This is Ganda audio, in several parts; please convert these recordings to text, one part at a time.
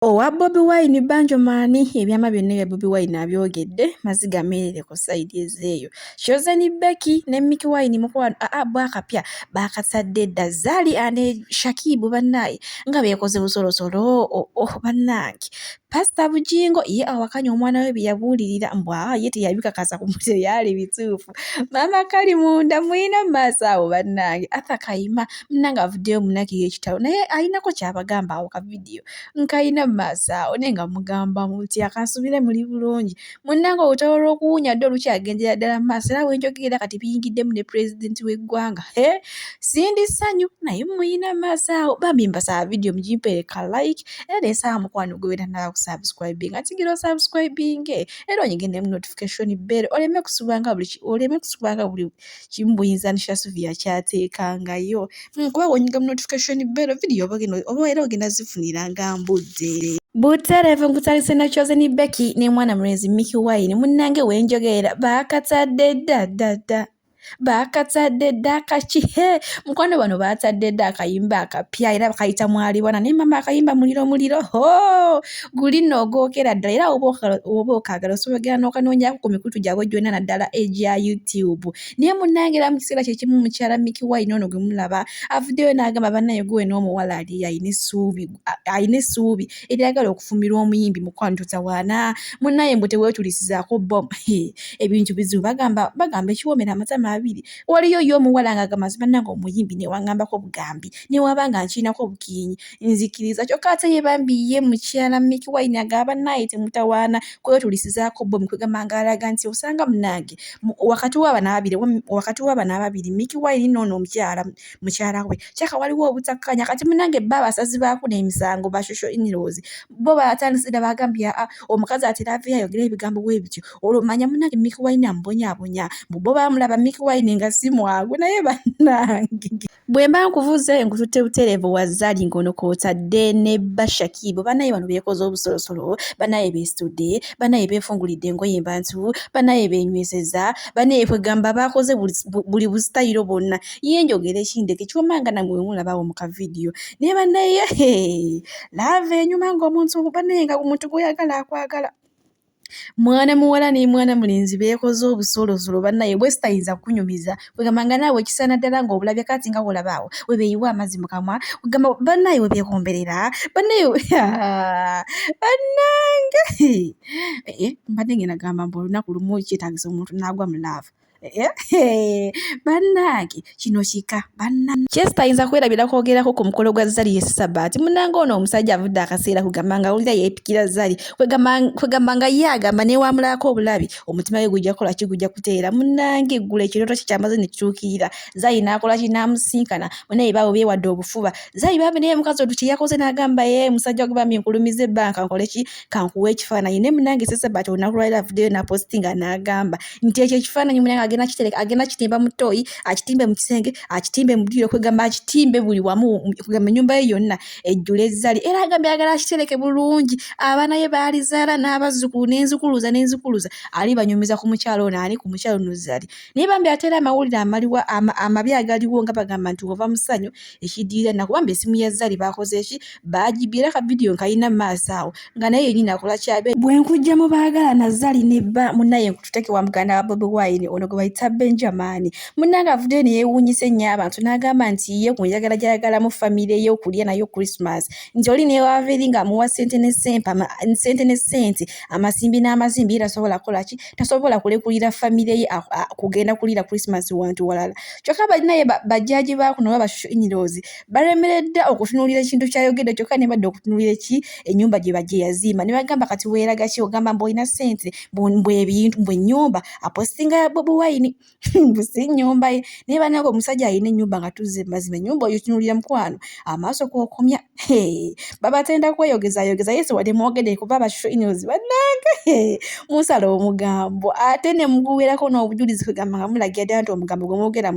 Owa Bobi Wine banjo maani ebyama byonna bya Bobi Wine abyogedde maziga meerere ku sayidi ezeeyo. Shozani Becky ne Mickey Wine mukwano bwakapya baakatadde dda Zari ane Shakibu bannaaye nga beekoze busolosolo bannange. Pastor Bujingo ye awakanya omwana we bye yabuulirira mbwa ye teyabikakasa ku mutwe byali bituufu. Mama kali munda muyina mu maaso awo bannange Arthur Kayima munnange avuddeyo munnakiyo ekitabo naye ayinako kyabagamba awo ka vidiyo nkayina maaso awo naye nga mugamba muti akansubire muli bulungi munnange olutalo lw'okuwunya dde olukyagendera ddala mu maaso era wenjogera kati biyingiddemu ne pulezidenti w'eggwanga sindi ssanyu naye muyina maaso awo bambi mbasaba vidiyo mugimpeereka like era n'esaba mukwano gwe wetannaba kusubscribing atigera osubscribing era onyigende mu notification bell oleme kusubanga buli kimu buyinza Shasuvia kyateekangayo kuba wonyiga mu notification bell vidiyo oba era ogenda zifunira nga mbudde. Butereevu nkutalitse na Shozani Becky ne mwana mulenzi Mickey Wine munnange wenjogera baakatadde dda baakatadde dda akaki mukwano bano baatadde dda akayimba akapya era bakayita mwalibwana naye mama akayimba muliro guli nno ogwokera ddala era oba okaagala osobola n'okanoonyako ku mikutu gyabwe gyonna naddala egya YouTube naye munnange era mu kiseera kye kimu mukyala Mickey Wine ono gwe mulaba avuddeyo n'agamba bannaye gwe n'omuwala ali ayina essuubi eryagala okufumbirwa omuyimbi mukwano totawaana munnaye mbu teweetulisizaako bom ebintu bizibu bagamba ekiwoomera amatama abiri waliyo y'omuwala ng'agamba bannange omuyimbi newangambako bugambi newaba nga nkiinako obukiinyi nzikiriza kyokka ate ye bambi ye mukyala Mickey Wine agamba naye temutawaana kwetulisizaako bom kwegamba ng'alaga nti osanga munnange wakati w'abana ababiri Mickey Wine n'ono mukyala we kyaka waliwo obutakkanya kati munnange bba abasazi baako n'emisango ba social in-laws bo batandisira bagambye omukazi atera aveyo ayogera ebigambo bwe bityo olwo manya munnange Mickey Wine amubonyaabonya bo bamulaba Mickey Wine nga si mwagu naye bannange bwe mba nkuvuze nkututte butereevu wa Zari ngono kw'otadde ne Shakibu bannaye bano beekoze obusolosolo bannaye beesitudde bannaye beefungulidde engoye embantu bannaye beenyweseza bannaye kwegamba baakoze buli busitayiro bonna ye njogera ekindeke kyomanga namwe we mulabawo mu kavidiyo naye bannaye laava enyuma ng'omuntu bannaye nga omuntu gw'oyagala akwagala mwana muwala ne mwana mulenzi beekoze obusolosolo bannaye bwe sitayinza kunyumiza kwegamba nga naawe ekisaana ddala ng'obulabye kati nga wolabaawo we beeyiwa amazzi mu kamwa kwegamba bannaye we beekomberera bannaye bannange mbadde ngenda gamba mbu olunaku lumu kyetaagisa omuntu n'agwa mu laava bannange kino kika kyesitayinza kwerabira kwogerako ku mukolo gwa Zari ye Sabbaati munnange ono omusajja avudde akaseera kugamba nga awulira yeepikira Zari kwegamba nga ye agamba newamulako obulabi omutima we gujja kukola ki gujja kuteera munnange eggula ekirooto kye kyamaze ne kituukirira Zari n'akola ki n'amusinkana munaye baabo beewadde obufuba Zari baabe naye mukazi otu kyeyakoze n'agamba ye musajja ogubambi nkulumiza ebbanka nkole ki kankuwa ekifaananyi ne munnange ye Sabbaati olunaku lwaliro avuddeyo n'apositinga n'agamba nti ekyo ekifaananyi munnange agenda kitimba mu ttooyi akitimbe mu kisenge akitimbe mu ddiro kwegamba akitimbe buli wamu kwegamba ennyumba ye yonna ejjula Zari era agambye agala akitereke bulungi abaana ye baalizaala n'abazzukulu n'enzukuluza ali banyumiza ku mukyalo ono ani ku mukyalo ono Zari naye bambi ate era amawulire amabi agaliwo nga bagamba nti ova mu ssanyu ekiddirira nakubamba essimu ya Zari baakoze ki baagibye era ka vidiyo nkayina mu maaso awo nga naye yennyini akola kyabe bwe nkujjamu baagala na Zari ne bba munnaye nkututeke wa muganda wa Bobi Wine ono gwe bayita Benjamin munnange avuddeyo ne yeewuunyisa ennyo abantu n'agamba nti ye ku njagala gy'ayagala mu famire ye okulya nayo Christmas nti oli newaava eri ng'amuwa ssente ne ssente amasimbi n'amazimbi ye tasobola kukola ki tasobola kulekulira famire ye kugenda kuliira Christmas wantu walala kyokka balinaye bajjaaji baakuno oba basocial in-laws balemeredde okutunuulira ekintu kyayogedde kyokka ne badde okutunuulira ki ennyumba gye yazimba ne bagamba kati weeraga ki ogamba mbu olina ssente ebintu ennyumba apositinga ya Bobi Wine si nnyumba ye naye bannange omusajja alina ennyumba nga tuzze mazima ennyumba oyo tunuulira mukwano amaaso kwokomya babatenda kweyogeza yesu wadde mwogedde kuba basocial in-laws bannange musala omugambo ate ne muguweerako n'obujulizi kwegamba nga mulagira ddala nti omugambo gwe mwogera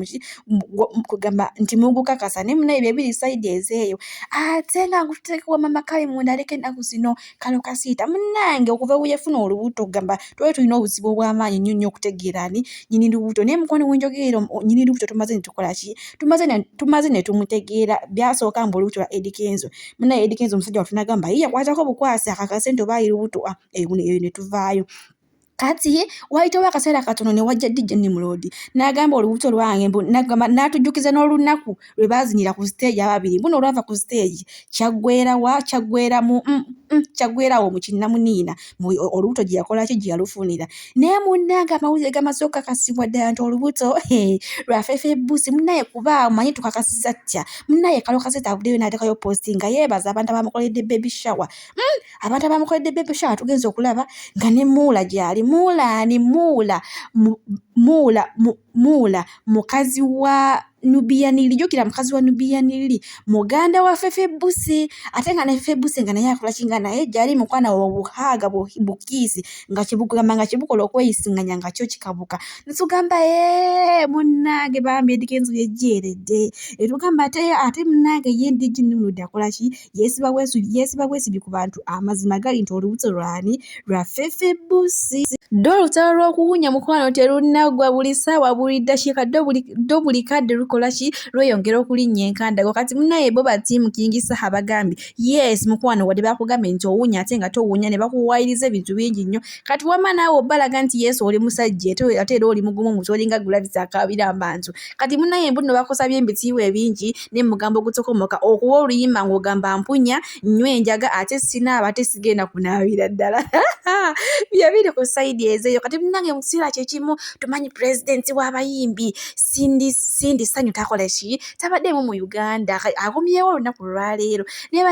kwegamba nti mugukakasa naye munaye bye biri sayidi ezeeyo ate nga ngutekewa mama kale munda aleka ennaku zino kalo kasiita munnange okuva we yafuna olubuto kugamba twali tulina obuzibu obw'amaanyi nnyo okutegeera ani nyini nyini lubuto ne mukwano wenjogero nyini lubuto tumaze nitukola ki tumaze ne tumutegeera byasooka mbu lubuto lwa Eddie Kenzo munaye Eddie Kenzo omusajja watunagamba yiye kwatako bukwasi akakasente oba lubuto eyo ne tuvaayo kati waitawo akaseera katono ne wajja DJ Nimrod n'agamba olubuto lwange n'atujjukiza n'olunaku lwe baazinira ku stage ababiri mbuno olwava ku stage kyaggweerawo mu kinnamuniina olubuto gye yakola ki gye yalufunira naye munnange amawulire gamaze okukakasibwa ddala nti olubuto lwa Fefe Busi munnaye kuba manyi tukakasiza ttya munnaye kalo kasete avuddeyo n'ateekayo posting nga yeebaza abantu abamukoledde baby shower abantu abamukoledde baby shower tugenza okulaba nga ne Muula gy'ali Muula mukazi wa Nubiyanili jukira mukazi wa Nubiyanili muganda wa Fefe Busi ate nga ne Fefe Busi nga naye akola kinga naye gyali mukwana obuhaaga bukisi nga kibukola okweyisinganya nga kyo kikabuka nsugamba munnange bambi Eddie Kenzo yejjeeredde etugamba ate munnange ye DJ Nimrod akola ki yeesiba bwesibi ku bantu amazima gali nti olubuto lwani lwa Fefe Busi dolutalo lw'okuwunya mukwano terunnagwa buli ssaawa buli ddakiika do buli kadde lukola ki lweyongera okulinnya enkandago kati munnaye bo batiimu kingisa abagambye yes mukwano wadde bakugambye nti owunya ate nga towunya ne bakuwaayiriza ebintu bingi nnyo kati wamma naawe obbalaga nti yes oli musajja ate era oli mugumu muti olinga gulavisa akabira mbantu kati munnaye mbuno bakosabye embitiibwa ebingi ne mugambo gutokomoka okuwa oluyimba ng'ogamba mpunya nnyo enjaga ate sinaaba ate sigenda kunaabira ddala byabiri ku sayidi ezeeyo kati munange mu kiseera kyekimu tumanyi pulezidenti w'abayimbi Sindi Sanyu takola ki tabaddemu mu Uganda agumyewo olunaku lwaleero naye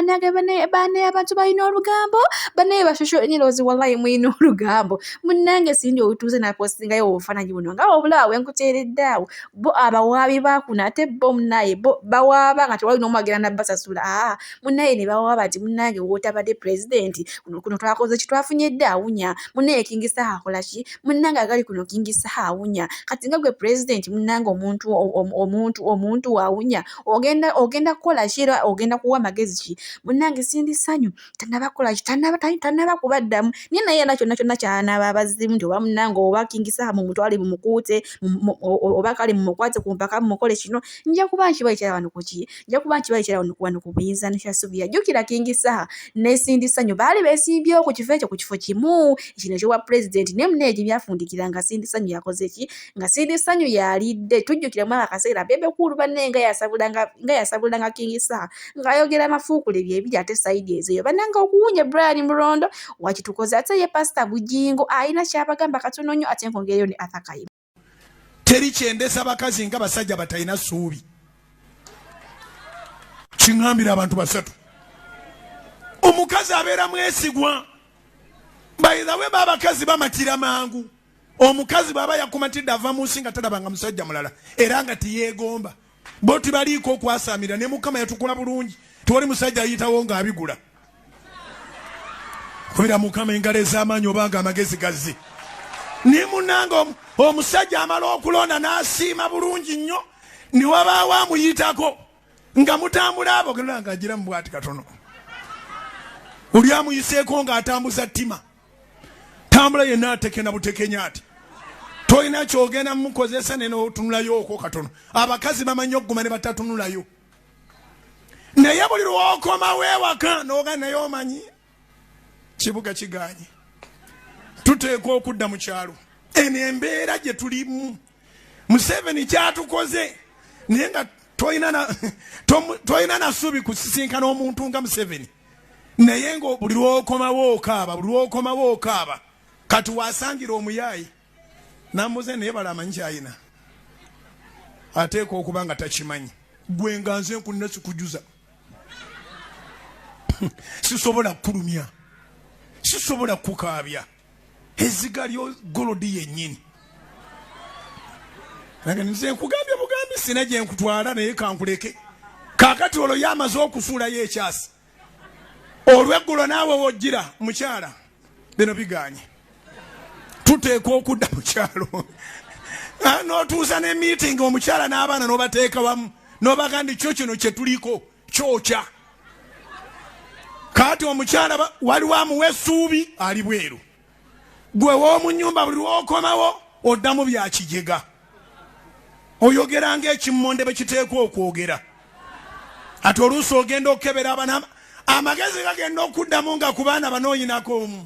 banaye abantu balina olugambo banaye bashosho nirozi wallahi mulina olugambo munnange Sindi otuuze napostingayo obufaananyi buno nga obulaawe nkuteereddaawo bo abawaabi bakuna ate bo munnaye bo bawaaba nga tewali n'omwagera nabbasasula munnaye ne bawaaba nti munnange wootabadde pulezidenti kuno twakoze kitwafunye dde awunya munnaye kingisa akola ki munnange agali kuno kingisa awunya kati nga gwe pulezidenti munnange omuntu waawunya ogenda kukola ki era ogenda kuwa magezi ki munnange Sindi Sanyu tannabakola ki tannaba kubaddamu niye naye era kyonna kyanaaba abazimu nti oba munnange oba kingisa mumutwale mumukuute oba kale mumukwate ku mpaka mumukole kino nja kuba nkibayitira wano kuki nja kuba nkibayitira wano ku buyinza nekyasuubira jjukira kingisa ne Sindi Sanyu baali beesimbyewo ku kifo ekyo ku kifo kimu kino ekyobwa pulezidenti naye munaye gye byafundikira nga Sindi Sanyu yakoze ki nga Sindi Sanyu yalidde tujjukira mu akaseera bebe kulu banne nga yasabulanga kingisa ng'ayogera amafuukule byebiri ate sayidi ezeeyo bannanga okuwunya Brian Mulondo wakitukoze ate ye Pastor Bujingo alina kyabagamba katono nnyo ate nkongereyo ne Arthur Kayiba teri kyendesa bakazi nga basajja batalina ssuubi kiŋŋambira abantu basatu omukazi abeera mwesigwa bayizawe babakazi bamatira mangu omukazi baba yakumatidde ava mu nsi nga talabanga musajja mulala era nga tiyeegomba bo tibaliiko okwasaamira ne Mukama yatukula bulungi tewali musajja ayitawo ng'abigula kubira Mukama engalo ez'amaanyi obanga amagezi gazze ne munnanga omusajja amala okulonda n'asiima bulungi nnyo ne wabaawo amuyitako nga mutambula abo genda nga agira mu bwati katono oli amuyiseeko ng'atambuza ttima tambula yenna ateke na butekenya ati toyina kyogenda mukozesa neno otunulayo okwo katono abakazi bamanyi okuguma ne batatunulayo naye buli lw'okomawo ewaka n'oga naye omanyi kibuga kiganye tuteekwa okudda mu kyalo eno embeera gye tulimu Museveni kyatukoze naye nga toyina nasuubi kusisinkana omuntu nga Museveni naye nga buli lw'okomawo okaaba kati wasangira omuyaayi namuze naye bala amanyi kyayina ateeka okuba nga takimanyi gwe nga nze nkunina sikujuza sisobola kukulumya sisobola kukaabya eziga lyo golodi yennyini nange nze nkugambye bugambi sina gye nkutwala naye kankuleke kaakati olwo yamaze okusuulayo ekyasi olweggulo naawe wojjira mukyala bino biganye tuteekwa okudda mu kyalo n'otuusa ne meeting omukyala n'abaana n'obateeka wamu n'obagandi kyo kino kye tuliko kyokya kaati omukyala waliwo amuwa essuubi ali bweru gwe w'omu nnyumba buli lw'okomawo oddamu bya kijega oyogera ng'ekimmonde bwe kiteekwa okwogera ate oluusi ogenda okukebera abana amagezi gagenda okuddamu nga ku baana bano oyinako omu